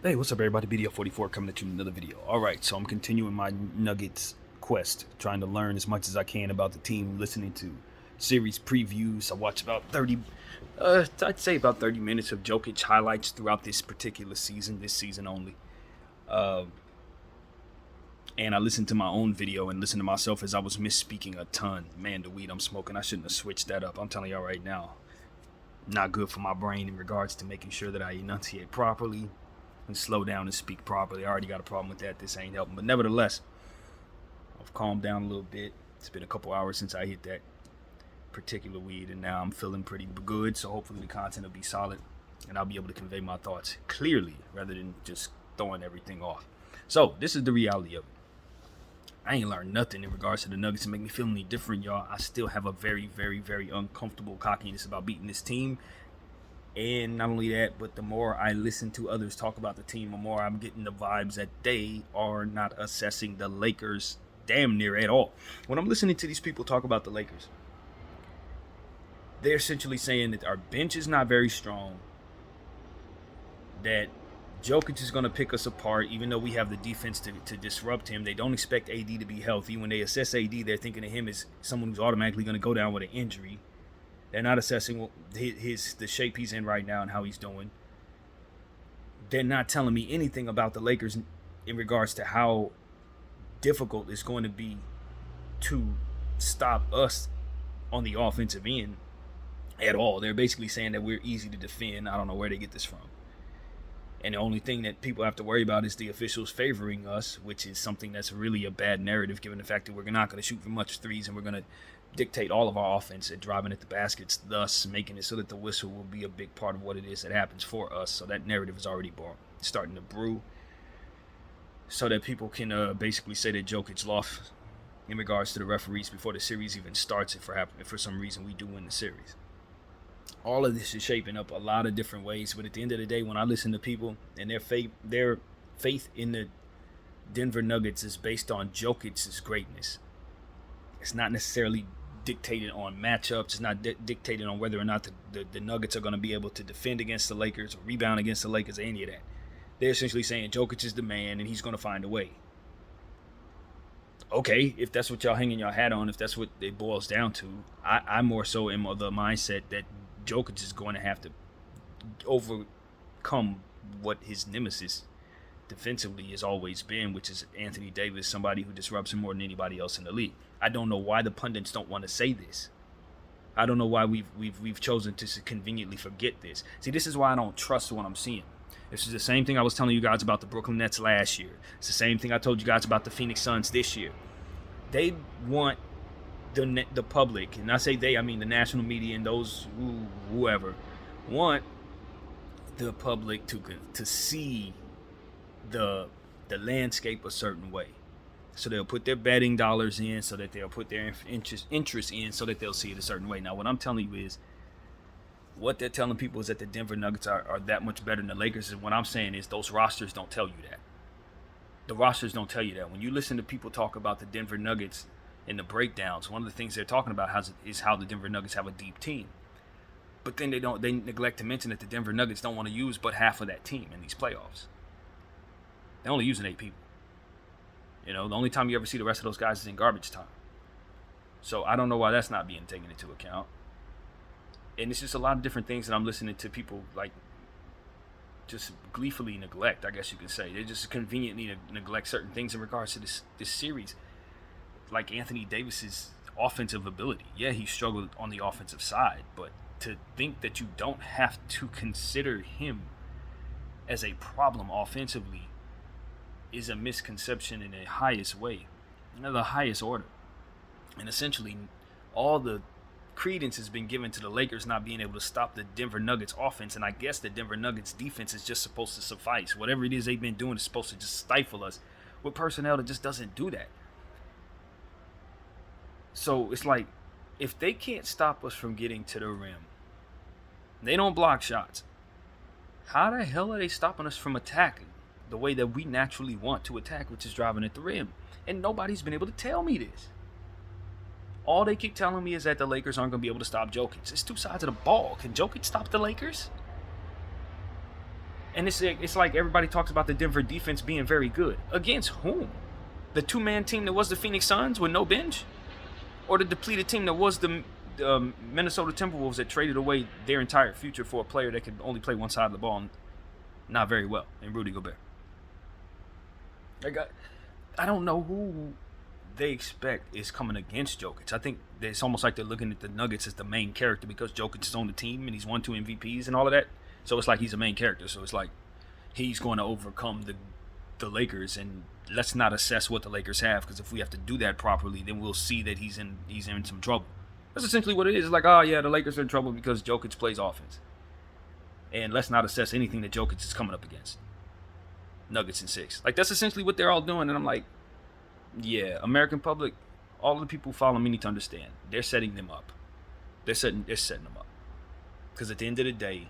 Hey, what's up, everybody? BDO44 coming at you with another video. All right, so I'm continuing my Nuggets quest, trying to learn as much as I can about the team, listening to series previews. I watched about 30, I'd say about 30 minutes of Jokic highlights throughout this particular season, this season only. Uh, and I listened to my own video and listened to myself as I was misspeaking a ton. Man, the weed I'm smoking, I shouldn't have switched that up. I'm telling y'all right now, not good for my brain in regards to making sure that I enunciate properly and slow down and speak properly. I already got a problem with that. This ain't helping. But nevertheless, I've calmed down a little bit. It's been a couple hours since I hit that particular weed, and now I'm feeling pretty good. So hopefully the content will be solid, and I'll be able to convey my thoughts clearly rather than just throwing everything off. So this is the reality of it. I ain't learned nothing in regards to the Nuggets to make me feel any different, y'all. I still have a very, very, very uncomfortable cockiness about beating this team. And not only that, but the more I listen to others talk about the team, the more I'm getting the vibes that they are not assessing the Lakers damn near at all. When I'm listening to these people talk about the Lakers, they're essentially saying that our bench is not very strong, that Jokic is going to pick us apart, even though we have the defense to disrupt him. They don't expect AD to be healthy. When they assess AD, they're thinking of him as someone who's automatically going to go down with an injury. They're not assessing the shape he's in right now and how he's doing. They're not telling me anything about the Lakers in regards to how difficult it's going to be to stop us on the offensive end at all. They're basically saying that we're easy to defend. I don't know where they get this from. And the only thing that people have to worry about is the officials favoring us, which is something that's really a bad narrative given the fact that we're not going to shoot for much threes and we're going to dictate all of our offense at driving at the baskets, thus making it so that the whistle will be a big part of what it is that happens for us. So that narrative is already starting to brew so that people can basically say that Jokic lost in regards to the referees before the series even starts if for some reason we do win the series. All of this is shaping up a lot of different ways, but at the end of the day, when I listen to people and their faith in the Denver Nuggets is based on Jokic's greatness. It's not necessarily dictated on matchups. It's not dictated on whether or not the Nuggets are going to be able to defend against the Lakers or rebound against the Lakers or any of that. They're essentially saying Jokic is the man and he's going to find a way. Okay, if that's what y'all hanging your hat on, if that's what it boils down to, I more so am of the mindset that Jokic is going to have to overcome what his nemesis defensively has always been, which is Anthony Davis, somebody who disrupts him more than anybody else in the league. I don't know why the pundits don't want to say this. I don't know why we've chosen to conveniently forget this. See, this is why I don't trust what I'm seeing. This is the same thing I was telling you guys about the Brooklyn Nets last year. It's the same thing I told you guys about the Phoenix Suns this year. They want the public, and I say they, I mean the national media and those whoever, want the public to see the landscape a certain way. So they'll put their betting dollars in, so that they'll put their interest in, so that they'll see it a certain way. Now, what I'm telling you is, what they're telling people is that the Denver Nuggets are that much better than the Lakers. And what I'm saying is those rosters don't tell you that. The rosters don't tell you that. When you listen to people talk about the Denver Nuggets in the breakdowns, one of the things they're talking about is how the Denver Nuggets have a deep team. But then they neglect to mention that the Denver Nuggets don't want to use but half of that team in these playoffs. They're only using 8 people. You know, the only time you ever see the rest of those guys is in garbage time. So I don't know why that's not being taken into account. And it's just a lot of different things that I'm listening to people like just gleefully neglect, I guess you could say. They just conveniently neglect certain things in regards to this series. Like Anthony Davis's offensive ability. Yeah, he struggled on the offensive side, but to think that you don't have to consider him as a problem offensively is a misconception in the highest way, the highest order. And essentially, all the credence has been given to the Lakers not being able to stop the Denver Nuggets offense, and I guess the Denver Nuggets defense is just supposed to suffice. Whatever it is they've been doing is supposed to just stifle us with personnel that just doesn't do that. So it's like, if they can't stop us from getting to the rim, they don't block shots, how the hell are they stopping us from attacking the way that we naturally want to attack, which is driving at the rim? And nobody's been able to tell me this. All they keep telling me is that the Lakers aren't going to be able to stop Jokic. It's two sides of the ball. Can Jokic stop the Lakers? And it's like everybody talks about the Denver defense being very good. Against whom? The two-man team that was the Phoenix Suns with no bench? Or the depleted team that was the Minnesota Timberwolves that traded away their entire future for a player that could only play one side of the ball and not very well, and Rudy Gobert. I don't know who they expect is coming against Jokic. I think it's almost like they're looking at the Nuggets as the main character because Jokic is on the team and he's won 2 MVPs and all of that. So it's like he's a main character. So it's like he's going to overcome the Lakers, and let's not assess what the Lakers have, because if we have to do that properly, then we'll see that he's in some trouble. That's essentially what it is. It's like, oh yeah, the Lakers are in trouble because Jokic plays offense. And let's not assess anything that Jokic is coming up against. Nuggets in 6. Like, that's essentially what they're all doing. And I'm like, yeah, American public, all the people following me need to understand. They're setting them up. They're setting them up. Because at the end of the day,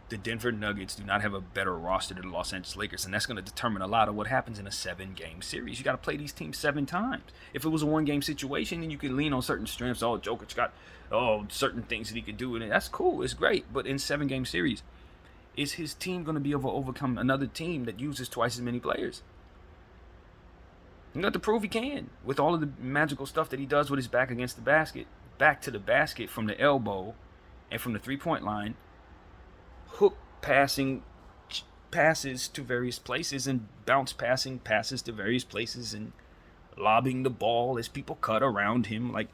the Denver Nuggets do not have a better roster than the Los Angeles Lakers, and that's going to determine a lot of what happens in a 7-game series. You got to play these teams 7 times. If it was a 1-game situation, then you can lean on certain strengths. Oh, Jokic got certain things that he could do, and that's cool. It's great. But in 7-game series, is his team going to be able to overcome another team that uses twice as many players? You got to prove he can with all of the magical stuff that he does with his back against the basket, back to the basket from the elbow and from the 3-point line. Hook passing passes to various places and bounce passing passes to various places and lobbing the ball as people cut around him. Like,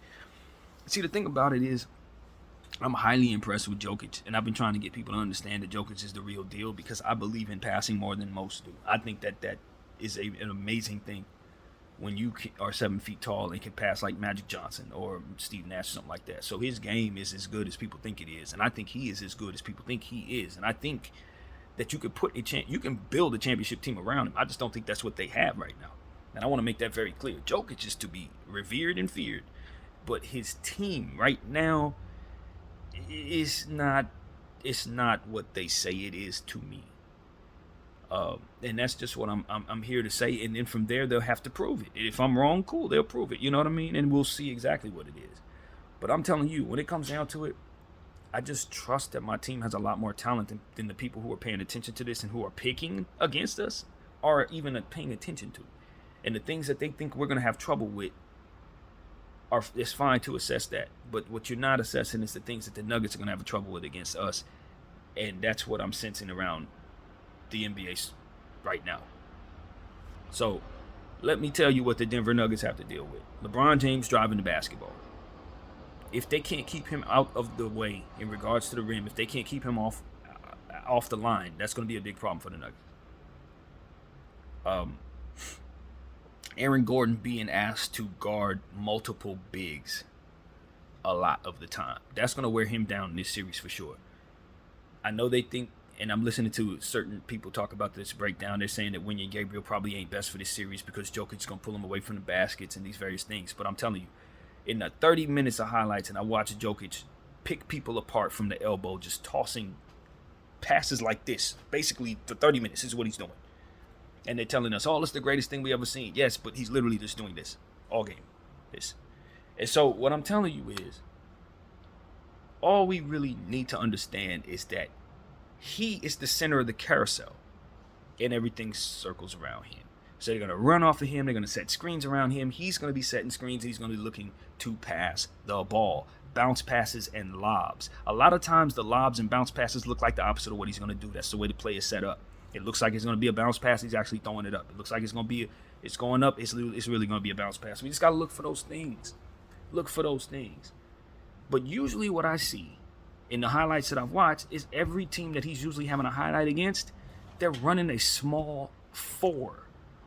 see, the thing about it is, I'm highly impressed with Jokic, and I've been trying to get people to understand that Jokic is the real deal because I believe in passing more than most do. I think that is an amazing thing when you are 7 feet tall and can pass like Magic Johnson or Steve Nash or something like that. So his game is as good as people think it is, and I think he is as good as people think he is. And I think that you can build a championship team around him. I just don't think that's what they have right now, and I want to make that very clear. Jokic is to be revered and feared, but his team right now is not. It's not what they say it is to me. And that's just what I'm here to say. And then from there, they'll have to prove it. If I'm wrong, cool, they'll prove it. You know what I mean? And we'll see exactly what it is. But I'm telling you, when it comes down to it, I just trust that my team has a lot more talent than the people who are paying attention to this and who are picking against us are even paying attention to. And the things that they think we're going to have trouble with, it's fine to assess that. But what you're not assessing is the things that the Nuggets are going to have trouble with against us. And that's what I'm sensing around the NBA right now. So let me tell you what the Denver Nuggets have to deal with. LeBron James driving the basketball. If they can't keep him out of the way in regards to the rim, if they can't keep him off the line, that's going to be a big problem for the Nuggets. Aaron Gordon being asked to guard multiple bigs a lot of the time. That's going to wear him down in this series for sure. I know they think, and I'm listening to certain people talk about this breakdown. They're saying that Wenyen Gabriel probably ain't best for this series because Jokic's going to pull him away from the baskets and these various things. But I'm telling you, in the 30 minutes of highlights, and I watched Jokic pick people apart from the elbow, just tossing passes like this. Basically, for 30 minutes, this is what he's doing. And they're telling us, oh, it's the greatest thing we ever seen. Yes, but he's literally just doing this all game. This. And so what I'm telling you is, all we really need to understand is that he is the center of the carousel, and everything circles around him. So they're going to run off of him. They're going to set screens around him. He's going to be setting screens. He's going to be looking to pass the ball, bounce passes, and lobs. A lot of times the lobs and bounce passes look like the opposite of what he's going to do. That's the way the play is set up. It looks like it's going to be a bounce pass. He's actually throwing it up. It looks like it's going up. It's really going to be a bounce pass. We just got to look for those things. Look for those things. But usually what I see in the highlights that I've watched is every team that he's usually having a highlight against, they're running a small 4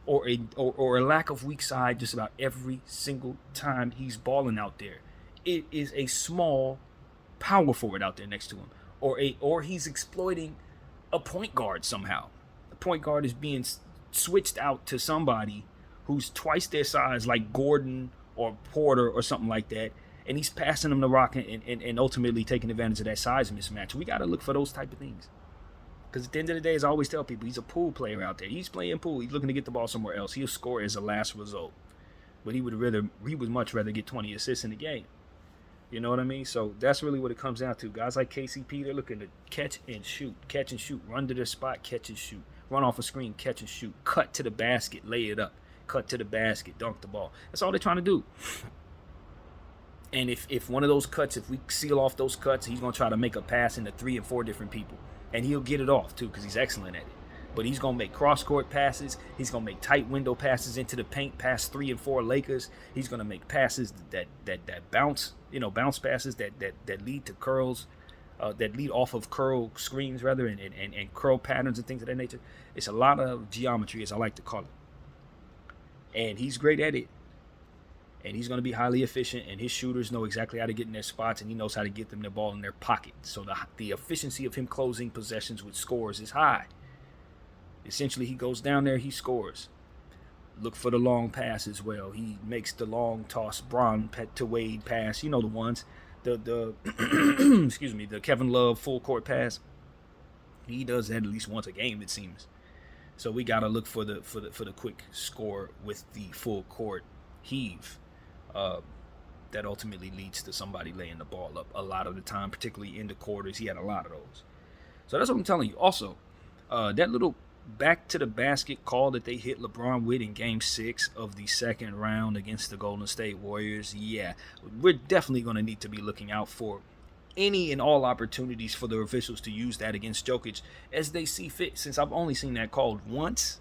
or a lack of weak side just about every single time he's balling out there. It is a small power forward out there next to him, or he's exploiting a point guard somehow. The point guard is being switched out to somebody who's twice their size, like Gordon or Porter or something like that, and he's passing them the rock and ultimately taking advantage of that size mismatch. We got to look for those type of things. Because at the end of the day, as I always tell people, he's a pool player out there. He's playing pool. He's looking to get the ball somewhere else. He'll score as a last result. But he would much rather get 20 assists in the game. You know what I mean? So that's really what it comes down to. Guys like KCP, they're looking to catch and shoot, run to their spot, catch and shoot, run off a screen, catch and shoot, cut to the basket, lay it up, cut to the basket, dunk the ball. That's all they're trying to do. And if one of those cuts, if we seal off those cuts, he's going to try to make a pass into 3 and 4 different people. And he'll get it off, too, because he's excellent at it. But he's going to make cross-court passes. He's going to make tight window passes into the paint, past 3 and 4 Lakers. He's going to make passes that bounce, bounce passes that lead to curls, that lead off of curl screens, rather, and curl patterns and things of that nature. It's a lot of geometry, as I like to call it. And he's great at it. And he's going to be highly efficient, and his shooters know exactly how to get in their spots, and he knows how to get them the ball in their pocket. So the efficiency of him closing possessions with scores is high. Essentially, he goes down there, he scores. Look for the long pass as well. He makes the long toss, Bron to Wade pass. You know the ones. The excuse me, the Kevin Love full court pass. He does that at least once a game, it seems. So we gotta look for the quick score with the full court heave. That ultimately leads to somebody laying the ball up a lot of the time, particularly in the quarters. He had a lot of those. So that's what I'm telling you. Also, that little back to the basket call that they hit LeBron with in Game 6 of the second round against the Golden State Warriors, yeah, we're definitely going to need to be looking out for any and all opportunities for the officials to use that against Jokic as they see fit, since I've only seen that called once,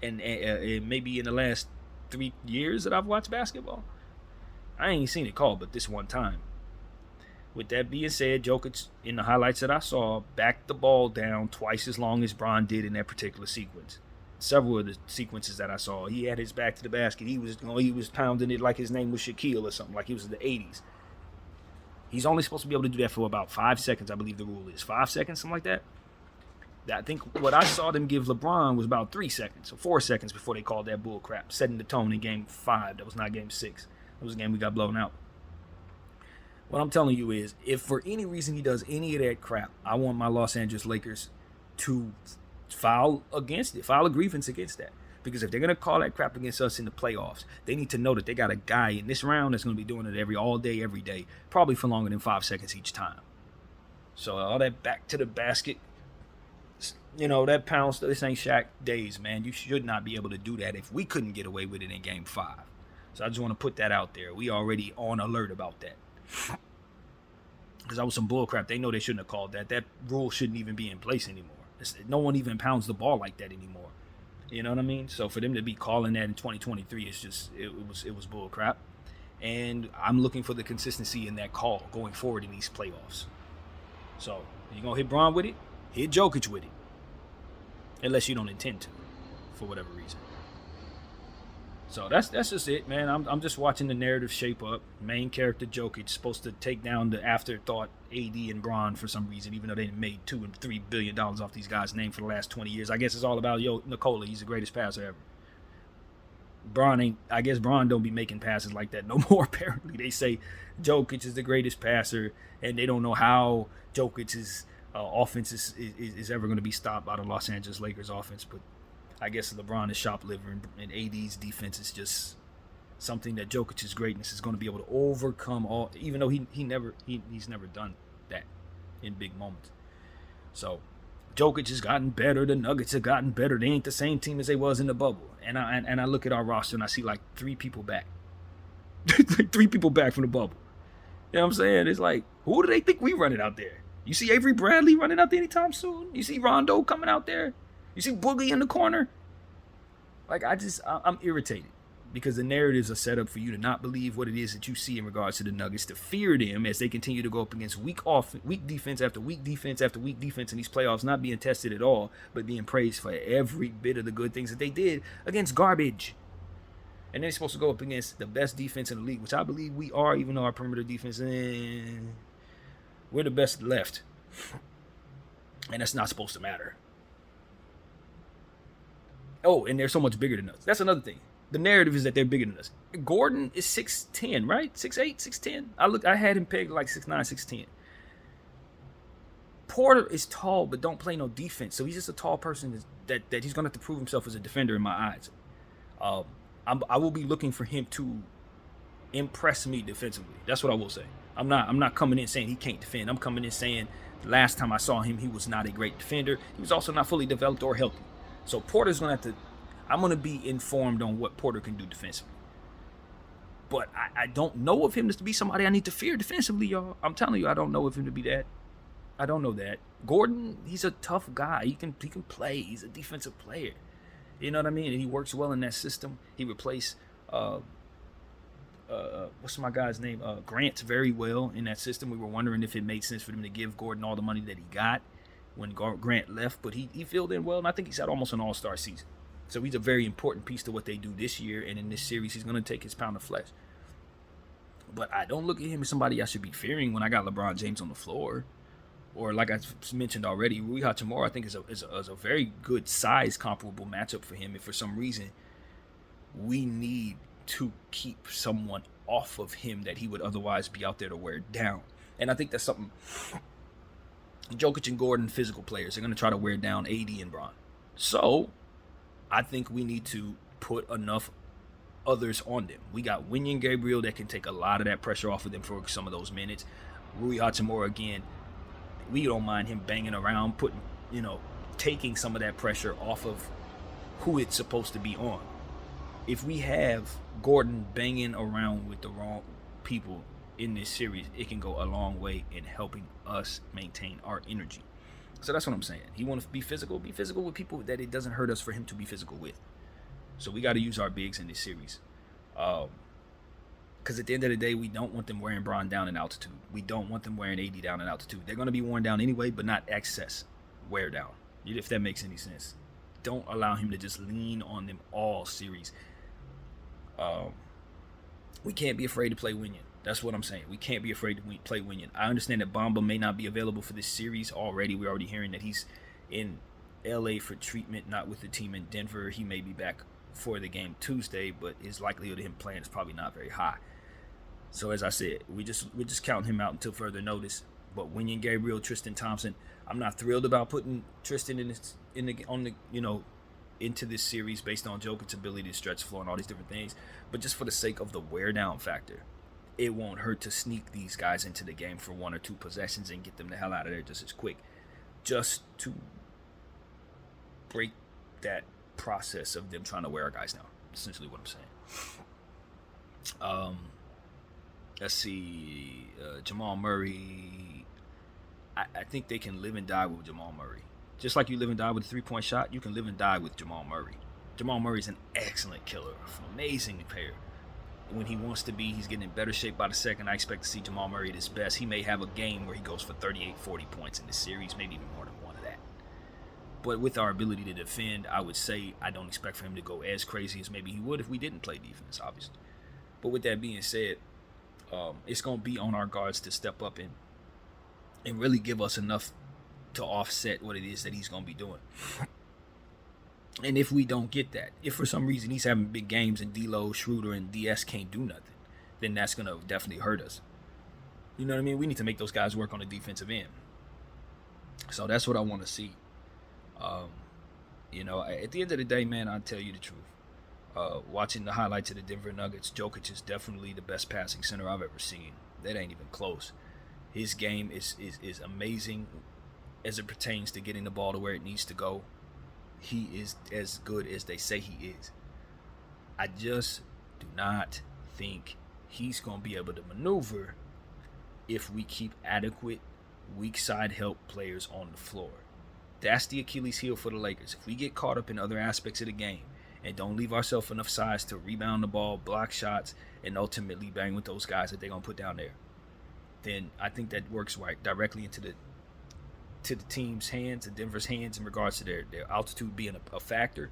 and maybe in the last 3 years that I've watched basketball. I ain't seen it called but this one time. With that being said, Jokic, in the highlights that I saw, backed the ball down twice as long as Bron did in that particular sequence. Several of the sequences that I saw, he had his back to the basket. He was pounding it like his name was Shaquille or something, like he was in the 80s. He's only supposed to be able to do that for about 5 seconds, I believe the rule is. 5 seconds, something like that. I think what I saw them give LeBron was about 3 seconds, or 4 seconds before they called that bull crap, setting the tone in Game 5. That was not Game 6. That was a game we got blown out. What I'm telling you is, if for any reason he does any of that crap, I want my Los Angeles Lakers to file a grievance against that. Because if they're going to call that crap against us in the playoffs, they need to know that they got a guy in this round that's going to be doing it all day, every day, probably for longer than 5 seconds each time. So all that back to the basket, that pound stuff, this ain't Shaq days, man. You should not be able to do that if we couldn't get away with it in Game 5. So I just want to put that out there. We already on alert about that. Because that was some bullcrap. They know they shouldn't have called that. That rule shouldn't even be in place anymore. No one even pounds the ball like that anymore. You know what I mean? So for them to be calling that in 2023, it's just it was bullcrap. And I'm looking for the consistency in that call going forward in these playoffs. So you're gonna hit Bron with it, hit Jokic with it, unless you don't intend to, for whatever reason. So that's just it, man. I'm just watching the narrative shape up. Main character Jokic supposed to take down the afterthought AD and Bron for some reason, even though they made $2 and $3 billion off these guys' name for the last 20 years. I guess it's all about Nikola. He's the greatest passer ever. I guess Bron don't be making passes like that no more. Apparently, they say Jokic is the greatest passer, and they don't know how Jokic's offense is ever going to be stopped by the Los Angeles Lakers offense, but I guess LeBron is shoplifting, and AD's defense is just something that Jokic's greatness is going to be able to overcome all, even though he's never done that in big moments. So Jokic has gotten better. The Nuggets have gotten better. They ain't the same team as they was in the bubble. And I look at our roster and I see like 3 people back. Like 3 people back from the bubble. You know what I'm saying? It's like, who do they think we running out there? You see Avery Bradley running out there anytime soon? You see Rondo coming out there? You see Boogie in the corner? Like, I'm irritated because the narratives are set up for you to not believe what it is that you see in regards to the Nuggets, to fear them as they continue to go up against weak defense after weak defense after weak defense in these playoffs, not being tested at all, but being praised for every bit of the good things that they did against garbage. And they're supposed to go up against the best defense in the league, which I believe we are, even though our perimeter defense, we're the best left. And that's not supposed to matter. Oh, and they're so much bigger than us. That's another thing. The narrative is that they're bigger than us. Gordon is 6'10", right? 6'8", 6'10". I had him pegged like 6'9", 6'10". Porter is tall, but don't play no defense. So he's just a tall person that he's going to have to prove himself as a defender in my eyes. I will be looking for him to impress me defensively. That's what I will say. I'm not coming in saying he can't defend. I'm coming in saying the last time I saw him, he was not a great defender. He was also not fully developed or healthy. So Porter's gonna have to. I'm gonna be informed on what Porter can do defensively. But I don't know of him to be somebody I need to fear defensively, y'all. I'm telling you, I don't know of him to be that. I don't know that. Gordon, he's a tough guy. He can play. He's a defensive player. You know what I mean? And he works well in that system. He replaced what's my guy's name? Grant very well in that system. We were wondering if it made sense for them to give Gordon all the money that he got when Grant left, but he filled in well, and I think he's had almost an all-star season. So he's a very important piece to what they do this year, and in this series, he's going to take his pound of flesh. But I don't look at him as somebody I should be fearing when I got LeBron James on the floor. Or like I mentioned already, Rui Hachimura I think is a very good size comparable matchup for him. If for some reason we need to keep someone off of him that he would otherwise be out there to wear down. And I think that's something Jokic and Gordon, physical players, are going to try to wear down AD and Bron. So I think we need to put enough others on them. We got Wenyen Gabriel that can take a lot of that pressure off of them for some of those minutes. Rui Hachimura, again, we don't mind him banging around, taking some of that pressure off of who it's supposed to be on. If we have Gordon banging around with the wrong people in this series, it can go a long way in helping us maintain our energy. So that's what I'm saying. He wants to be physical with people that it doesn't hurt us for him to be physical with. So we got to use our bigs in this series. Because at the end of the day, we don't want them wearing Bron down in altitude. We don't want them wearing AD down in altitude. They're going to be worn down anyway, but not excess wear down, if that makes any sense. Don't allow him to just lean on them all series. We can't be afraid to play Wenyen. That's what I'm saying. We can't be afraid to play Wenyen. I understand that Bamba may not be available for this series already. We're already hearing that he's in LA for treatment, not with the team in Denver. He may be back for the game Tuesday, but his likelihood of him playing is probably not very high. So as I said, we're just counting him out until further notice. But Wenyen Gabriel, Tristan Thompson, I'm not thrilled about putting Tristan into this series based on Jokic's ability to stretch the floor and all these different things. But just for the sake of the wear down factor, it won't hurt to sneak these guys into the game for one or two possessions and get them the hell out of there just as quick, just to break that process of them trying to wear our guys down. Essentially what I'm saying. Let's see, Jamal Murray. I think they can live and die with Jamal Murray. Just like you live and die with a three-point shot, you can live and die with Jamal Murray. Jamal Murray's an excellent killer, amazing player. When he wants to be, he's getting in better shape by the second. I expect to see Jamal Murray at his best. He may have a game where he goes for 38, 40 points in this series, maybe even more than one of that. But with our ability to defend, I would say I don't expect for him to go as crazy as maybe he would if we didn't play defense, obviously. But with that being said, it's going to be on our guards to step up and really give us enough to offset what it is that he's going to be doing. And if we don't get that, if for some reason he's having big games and D'Lo, Schroeder, and DS can't do nothing, then that's going to definitely hurt us. You know what I mean? We need to make those guys work on the defensive end. So that's what I want to see. At the end of the day, man, I'll tell you the truth. Watching the highlights of the Denver Nuggets, Jokic is definitely the best passing center I've ever seen. That ain't even close. His game is amazing as it pertains to getting the ball to where it needs to go. He is as good as they say he is. I just do not think he's going to be able to maneuver if we keep adequate weak side help players on the floor. That's the Achilles heel for the Lakers. If we get caught up in other aspects of the game and don't leave ourselves enough size to rebound the ball, block shots, and ultimately bang with those guys that they're going to put down there, then I think that works right directly into the team's hands and Denver's hands in regards to their altitude being a factor.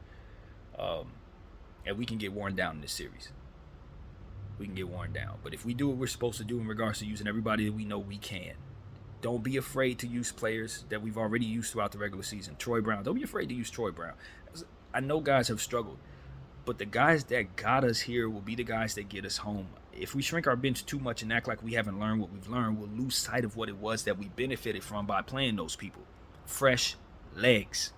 And we can get worn down in this series. We can get worn down. But if we do what we're supposed to do in regards to using everybody that we know we can, don't be afraid to use players that we've already used throughout the regular season. Troy Brown. Don't be afraid to use Troy Brown. I know guys have struggled, but the guys that got us here will be the guys that get us home. If we shrink our bench too much and act like we haven't learned what we've learned, we'll lose sight of what it was that we benefited from by playing those people. Fresh legs.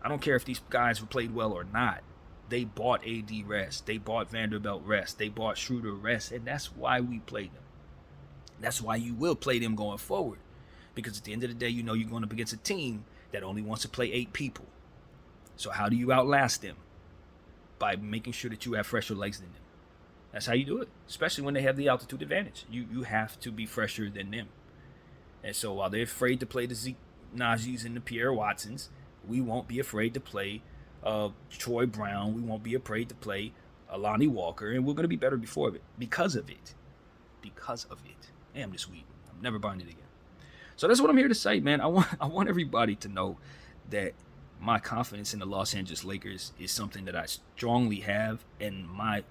I don't care if these guys were played well or not. They bought AD rest. They bought Vanderbilt rest. They bought Schroeder rest, and that's why we played them. That's why you will play them going forward. Because at the end of the day, you know you're going up against a team that only wants to play 8 people. So how do you outlast them? By making sure that you have fresher legs than them. That's how you do it, especially when they have the altitude advantage. You have to be fresher than them. And so while they're afraid to play the Zeke Najees and the Pierre Watsons, we won't be afraid to play Troy Brown. We won't be afraid to play Lonnie Walker, and we're going to be better before it because of it. Because of it. Damn this weed. I'm never buying it again. So that's what I'm here to say, man. I want everybody to know that my confidence in the Los Angeles Lakers is something that I strongly have, and my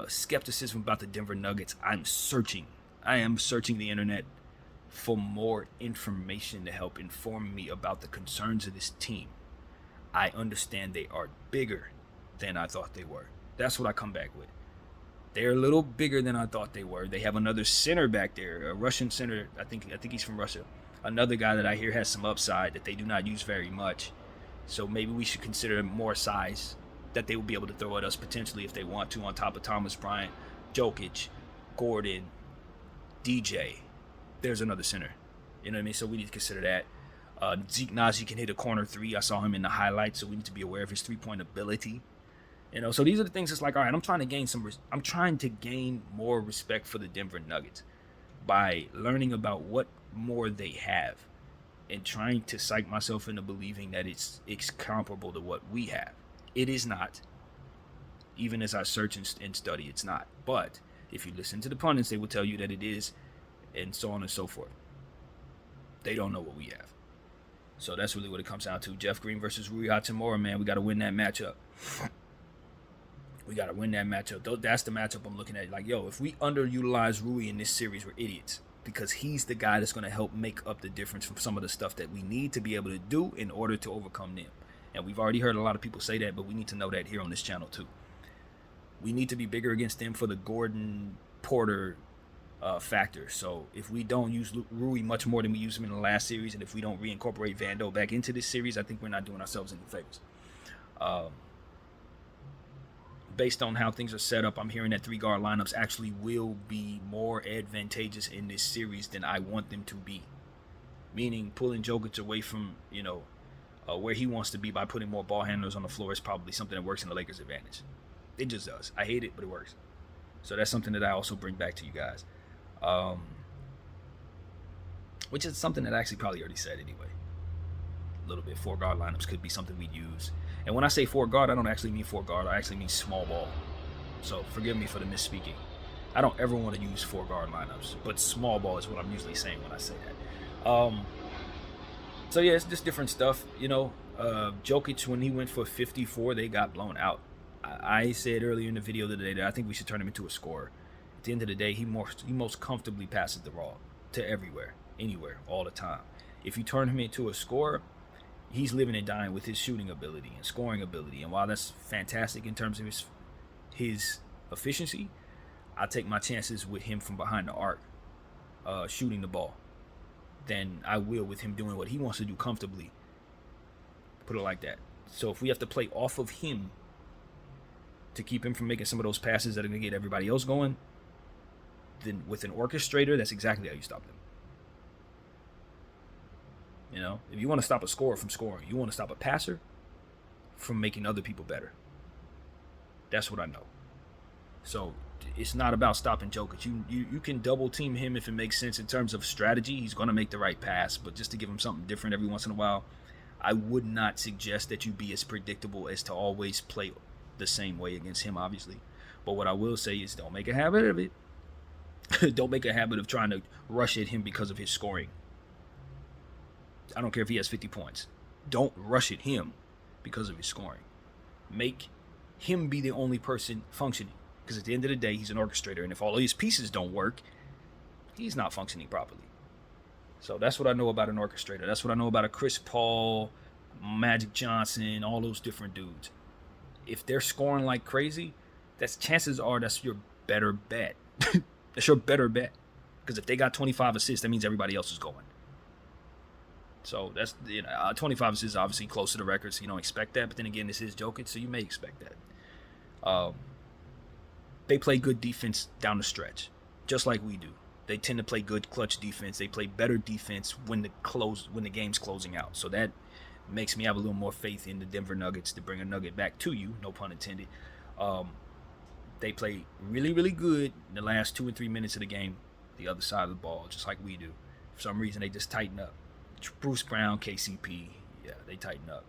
skepticism about the Denver Nuggets, I am searching the internet for more information to help inform me about the concerns of this team. I understand they are bigger than I thought they were. That's what I come back with. They're a little bigger than I thought they were. They have another center back there, a Russian center. I think he's from Russia. Another guy that I hear has some upside that they do not use very much. So maybe we should consider more size that they will be able to throw at us potentially if they want to, on top of Thomas Bryant, Jokic, Gordon, DJ. There's another center. You know what I mean? So we need to consider that. Zeke Naji can hit a corner 3. I saw him in the highlights, so we need to be aware of his 3-point ability. You know, so these are the things. It's like, all right, I'm trying to gain more respect for the Denver Nuggets by learning about what more they have and trying to psych myself into believing that it's comparable to what we have. It is not. Even as I search and study, it's not. But if you listen to the pundits, they will tell you that it is, and so on and so forth. They don't know what we have. So that's really what it comes down to. Jeff Green versus Rui Hachimura, man. We got to win that matchup. We got to win that matchup. That's the matchup I'm looking at. Like, yo, if we underutilize Rui in this series, we're idiots. Because he's the guy that's going to help make up the difference from some of the stuff that we need to be able to do in order to overcome them. And we've already heard a lot of people say that, but we need to know that here on this channel too. We need to be bigger against them for the Gordon Porter factor. So if we don't use Rui much more than we used him in the last series, and if we don't reincorporate Vando back into this series, I think we're not doing ourselves any favors. Based on how things are set up, I'm hearing that 3-guard lineups actually will be more advantageous in this series than I want them to be. Meaning pulling Jokic away from, where he wants to be by putting more ball handlers on the floor is probably something that works in the Lakers' advantage. It just does. I hate it, but it works. So that's something that I also bring back to you guys. Which is something that I actually probably already said anyway. A little bit. 4-guard lineups could be something we'd use. And when I say 4-guard, I don't actually mean 4-guard. I actually mean small ball. So forgive me for the misspeaking. I don't ever want to use 4-guard lineups, but small ball is what I'm usually saying when I say that. So yeah, it's just different stuff. Jokic, when he went for 54, they got blown out. I said earlier in the video today that I think we should turn him into a scorer. At the end of the day, he most comfortably passes the ball to everywhere, anywhere, all the time. If you turn him into a scorer, he's living and dying with his shooting ability and scoring ability. And while that's fantastic in terms of his efficiency, I take my chances with him from behind the arc, shooting the ball, than I will with him doing what he wants to do comfortably. Put it like that. So if we have to play off of him to keep him from making some of those passes that are going to get everybody else going, then with an orchestrator, that's exactly how you stop them. If you want to stop a scorer from scoring, you want to stop a passer from making other people better. That's what I know. So it's not about stopping Jokic. You can double team him if it makes sense in terms of strategy. He's going to make the right pass, but just to give him something different every once in a while, I would not suggest that you be as predictable as to always play the same way against him, obviously. But what I will say is don't make a habit of it. Don't make a habit of trying to rush at him because of his scoring. I don't care if he has 50 points. Don't rush at him because of his scoring. Make him be the only person functioning. Because at the end of the day, he's an orchestrator. And if all of his pieces don't work, he's not functioning properly. So that's what I know about an orchestrator. That's what I know about a Chris Paul, Magic Johnson, all those different dudes. If they're scoring like crazy, chances are that's your better bet. That's your better bet. Because if they got 25 assists, that means everybody else is going. So that's 25 assists is obviously close to the record, so you don't expect that. But then again, this is Jokic, so you may expect that. They play good defense down the stretch. just like we do. They tend to play good clutch defense. They play better defense when the game's closing out. So that makes me have a little more faith in the Denver Nuggets to bring a nugget back to you, no pun intended. They play really, really good in the last 2 and 3 minutes of the game, the other side of the ball, just like we do. For some reason, they just tighten up. Bruce Brown, KCP, yeah, they tighten up.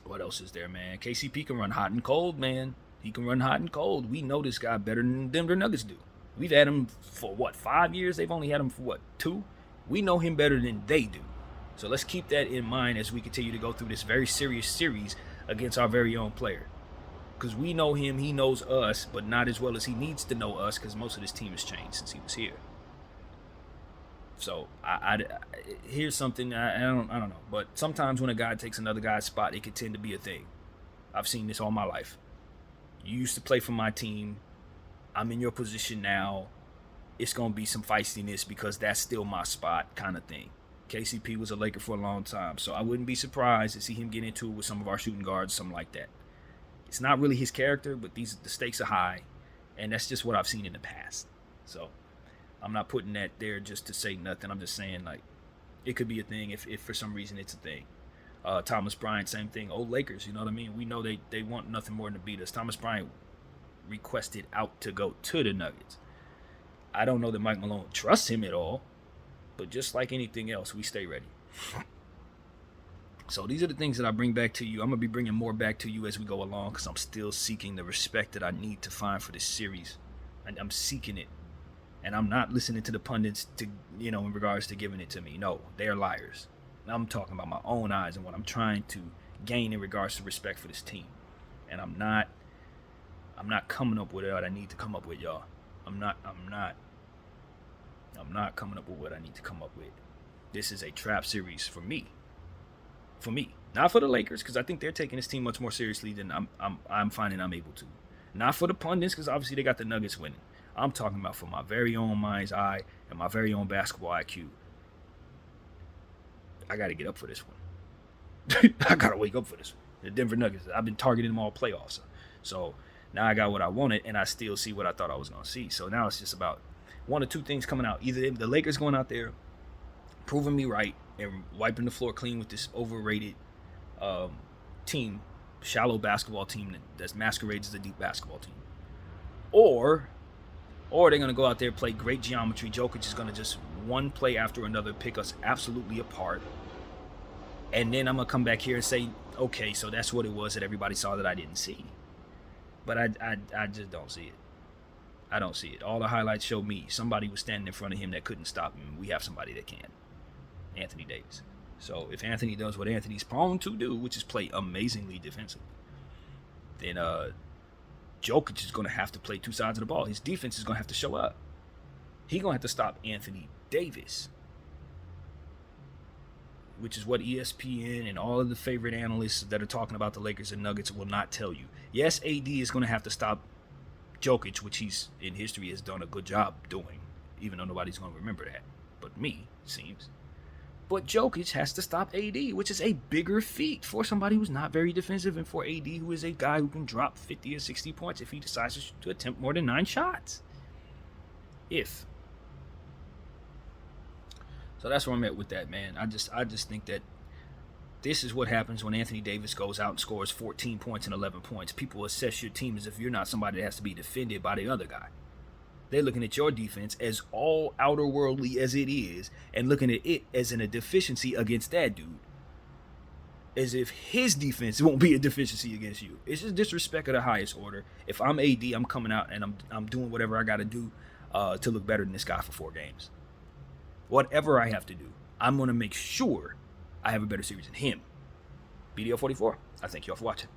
What else is there, man? KCP can run hot and cold, man. He can run hot and cold. We know this guy better than the Denver Nuggets do. We've had him for, 5 years? They've only had him for, 2? We know him better than they do. So let's keep that in mind as we continue to go through this very serious series against our very own player. Because we know him, he knows us, but not as well as he needs to know us because most of this team has changed since he was here. So here's something I don't know, but sometimes when a guy takes another guy's spot, it could tend to be a thing. I've seen this all my life. You used to play for my team. I'm in your position now. It's gonna be some feistiness because that's still my spot, kind of thing. KCP was a Laker for a long time, so I wouldn't be surprised to see him get into it with some of our shooting guards, something like that. It's not really his character, but the stakes are high, and that's just what I've seen in the past. So I'm not putting that there just to say nothing. I'm just saying, like, it could be a thing if for some reason it's a thing. Thomas Bryant, same thing. Old Lakers, you know what I mean? We know they want nothing more than to beat us. Thomas Bryant requested out to go to the Nuggets. I don't know that Mike Malone trusts him at all, but just like anything else, we stay ready. So these are the things that I bring back to you. I'm going to be bringing more back to you as we go along because I'm still seeking the respect that I need to find for this series. And I'm seeking it. And I'm not listening to the pundits to, in regards to giving it to me. No, they are liars. I'm talking about my own eyes and what I'm trying to gain in regards to respect for this team. And I'm not coming up with what I need to come up with, y'all. I'm not coming up with what I need to come up with. This is a trap series for me. Not for the Lakers, because I think they're taking this team much more seriously than I'm finding I'm able to. Not for the pundits, because obviously they got the Nuggets winning. I'm talking about for my very own mind's eye and my very own basketball IQ. I got to get up for this one. I got to wake up for this one. The Denver Nuggets, I've been targeting them all playoffs. So now I got what I wanted, and I still see what I thought I was going to see. So now it's just about one or two things coming out. Either the Lakers going out there, proving me right, and wiping the floor clean with this overrated team, shallow basketball team that masquerades as a deep basketball team. Or they're going to go out there, play great geometry. Jokic is going to just one play after another pick us absolutely apart. And then I'm going to come back here and say, okay, so that's what it was that everybody saw that I didn't see. But I just don't see it. I don't see it. All the highlights show me somebody was standing in front of him that couldn't stop him. We have somebody that can. Anthony Davis. So if Anthony does what Anthony's prone to do, which is play amazingly defensively, then Jokic is going to have to play two sides of the ball. His defense is going to have to show up. He's going to have to stop Anthony Davis, which is what ESPN and all of the favorite analysts that are talking about the Lakers and Nuggets will not tell you. Yes, AD is going to have to stop Jokic, which he's in history has done a good job doing, even though nobody's going to remember that. But me, it seems. But Jokic has to stop AD, which is a bigger feat for somebody who's not very defensive and for AD, who is a guy who can drop 50 or 60 points if he decides to attempt more than 9 shots. So that's where I'm at with that, man. I just think that this is what happens when Anthony Davis goes out and scores 14 points and 11 points. People assess your team as if you're not somebody that has to be defended by the other guy. They're looking at your defense as all outer worldly as it is and looking at it as a deficiency against that dude. As if his defense won't be a deficiency against you. It's just disrespect of the highest order. If I'm AD, I'm coming out and I'm doing whatever I got to do to look better than this guy for 4 games. Whatever I have to do, I'm going to make sure I have a better series than him. BDL 44, I thank you all for watching.